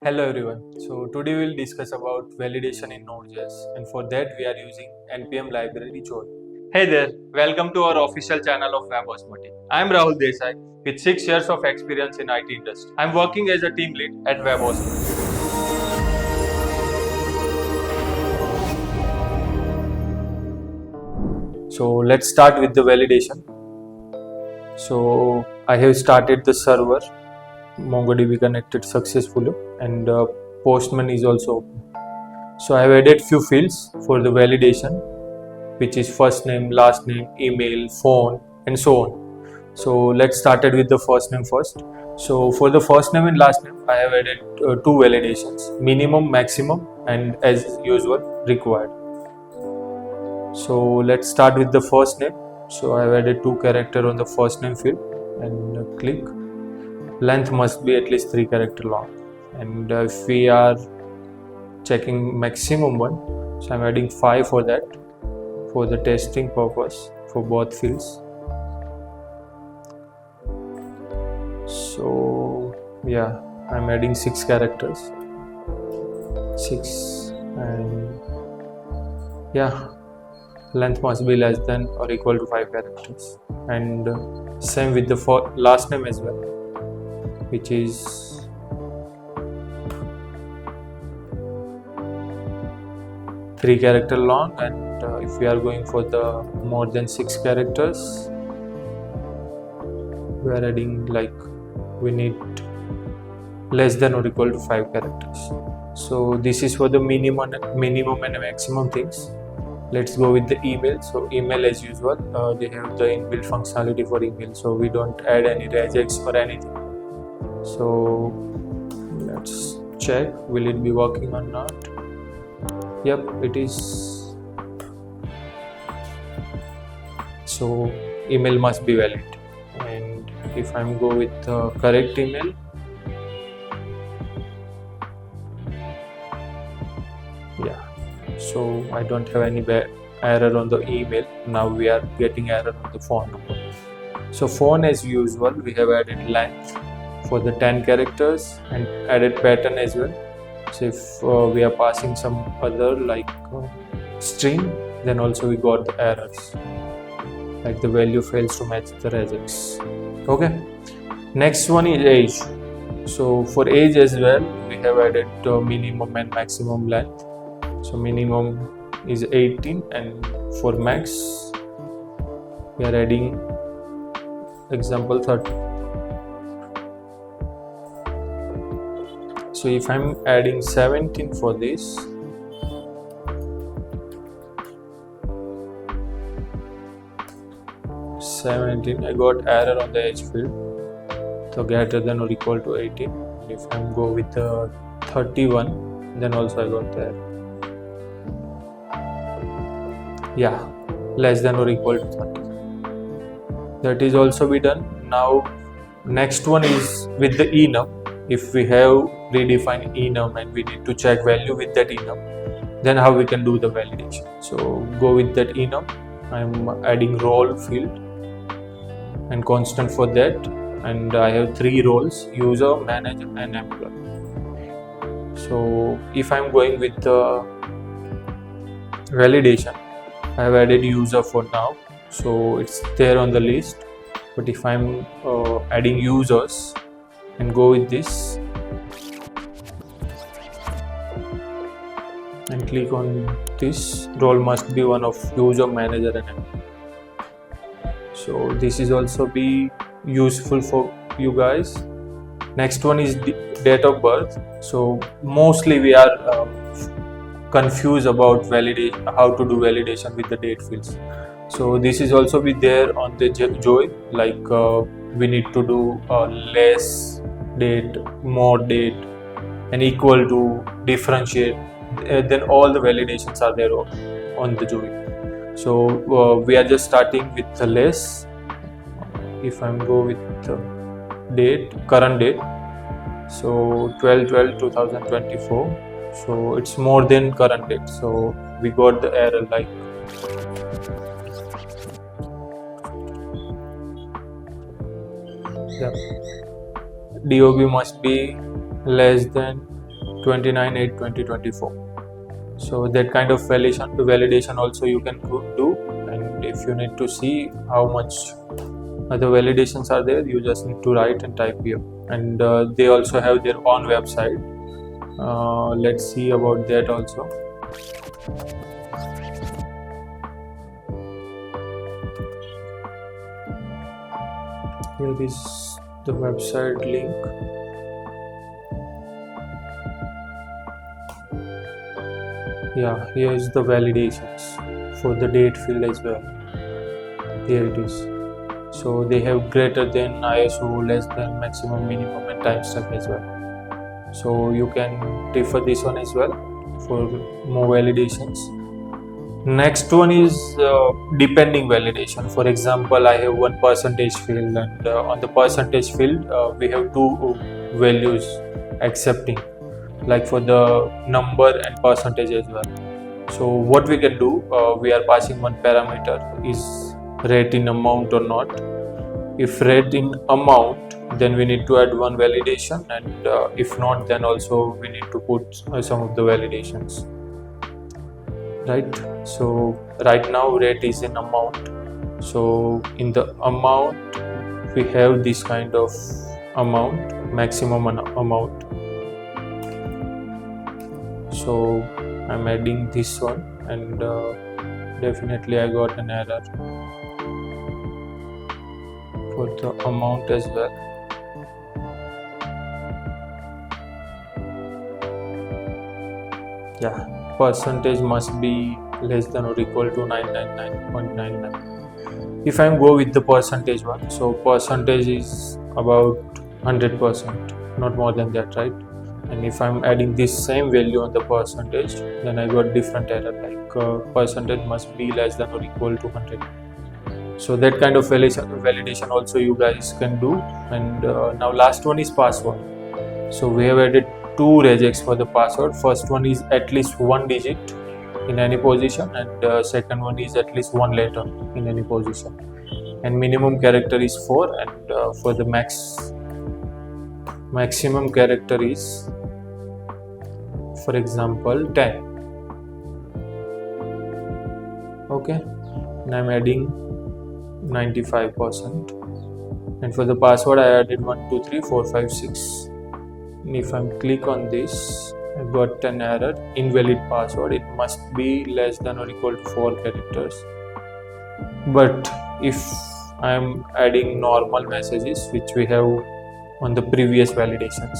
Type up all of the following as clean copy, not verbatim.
Hello everyone. So today we'll discuss about validation in Node.js, and for that we are using npm library Joy. Hey there, welcome to our official channel of WebOsmotic. I'm Rahul Desai with 6 years of experience in IT industry. I'm working as a team lead at WebOsmotic. So let's start with the validation. So I have started the server, MongoDB connected successfully, and Postman is also open. So I have added few fields for the validation, which is first name, last name, email, phone, and so on. So let's start it with the first name first. So for the first name and last name, I have added two validations: minimum, maximum, and as usual, required. So let's start with the first name. So I have added 2 character on the first name field and click. Length must be at least 3 character long. And if we are checking maximum one, so I'm adding 5 for that, for the testing purpose for both fields. So yeah, I'm adding 6 characters, 6, and yeah, length must be less than or equal to 5 characters, and same with the last name as well, which is three character long, and if we are going for the more than 6 characters, we are adding we need less than or equal to 5 characters. So this is for the minimum and maximum things. Let's go with the email. So email, as usual, they have the inbuilt functionality for email, so we don't add any regex or anything. So let's check, will it be working or not? Yep, it is. So email must be valid, and if I'm go with the correct email, yeah, so I don't have any error on the email. Now we are getting error on the phone number. So phone, as usual, we have added length for the 10 characters and added pattern as well. So if we are passing some other string, then also we got the errors, like the value fails to match the regex. Okay, next one is age. So for age as well, we have added minimum and maximum length. So minimum is 18, and for max we are adding example 30. So if I'm adding 17 for this, I got error on the age field, so greater than or equal to 18. If I'm go with the 31, then also I got the error. Yeah, less than or equal to 30. That is also be done. Now next one is with the enum. If we have predefined enum and we need to check value with that enum, then how we can do the validation. So go with that enum. I'm adding role field and constant for that, and I have 3 roles: user, manager, and employee. So if I'm going with the validation, I have added user for now, so it's there on the list. But if I'm adding users and go with this and click on this, role must be one of user, manager, and employee. So this is also be useful for you guys. Next one is date of birth. So mostly we are confused about how to do validation with the date fields. So this is also be there on the Joy, we need to do less date, more date, and equal to, differentiate. Then all the validations are there on the Joy. So we are just starting with the less. If I'm go with the date, current date, so 12/12/2024. So it's more than current date, so we got the error DOB must be less than 29/8/2024. So that kind of validation also you can do, and if you need to see how much other validations are there, you just need to write and type here. And they also have their own website. Let's see about that also. Here is the website link. Yeah, here is the validations for the date field as well. Here it is. So they have greater than, ISO, less than, maximum, minimum, and timestamp as well. So you can refer this one as well for more validations. Next one is depending validation. For example, I have one percentage field, and on the percentage field we have two values accepting, like for the number and percentage as well. So what we can do, we are passing one parameter, is rate in amount or not. If rate in amount, then we need to add one validation, and if not, then also we need to put some of the validations, right? So right now rate is in amount, so in the amount we have this kind of amount, maximum amount. So I'm adding this one, and definitely I got an error for the amount as well. Yeah, percentage must be less than or equal to 999.99. If I go with the percentage one, so percentage is about 100%, not more than that, right? And if I'm adding this same value on the percentage, then I got different error, like percentage must be less than or equal to 100. So that kind of validation also you guys can do. And now last one is password. So we have added two regex for the password. First one is at least one digit in any position, and second one is at least one letter in any position, and minimum character is 4, and for the maximum character is, for example, 10. Okay, and I'm adding 95%, and for the password I added 1 2 3 4 5 6. And if I click on this, I got an error, invalid password. It must be less than or equal to 4 characters. But if I am adding normal messages, which we have on the previous validations,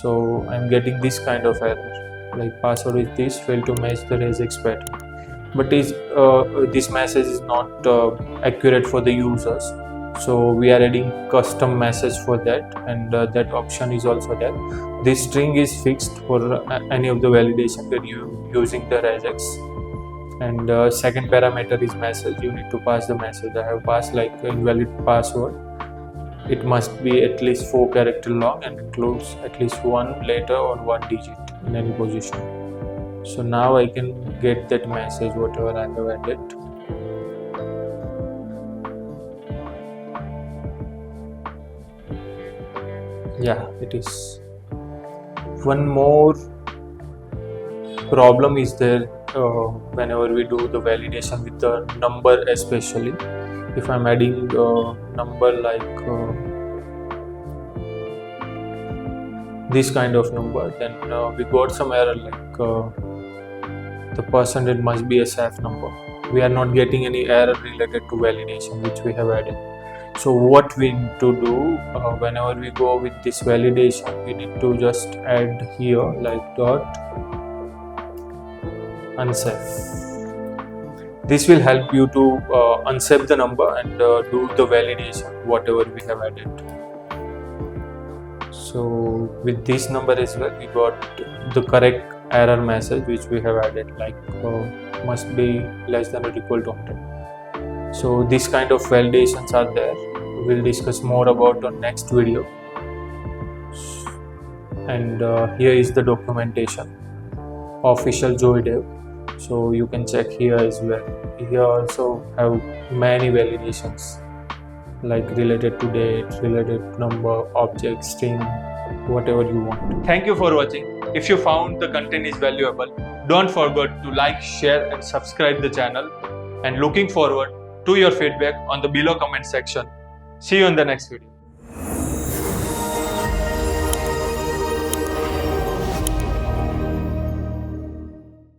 so I'm getting this kind of error, like password is this, fail to match the regex pattern. But this message is not accurate for the users, so we are adding custom message for that, and that option is also there. This string is fixed for any of the validation that you using the regex, and second parameter is message. You need to pass the message. I have passed like invalid password. It must be at least 4 character long and includes at least one letter or one digit in any position. So now I can get that message whatever I have added. Yeah, it is. One more problem is there whenever we do the validation with the number, especially if I'm adding number like this kind of number, then we got some error, like the percentage must be a SAF number. We are not getting any error related to validation which we have added. So what we need to do, whenever we go with this validation, we need to just add here like dot unsafe. This will help you to unsafe the number and do the validation whatever we have added. So with this number as well, we got the correct error message which we have added, like must be less than or equal to 100. So this kind of validations are there. We'll discuss more about on next video. And here is the documentation, official Joy Dev. So you can check here as well. Here also have many validations, like related to date, related to number, object, string, whatever you want. Thank you for watching. If you found the content is valuable, don't forget to like, share and subscribe the channel, and looking forward to your feedback on the below comment section. See you in the next video.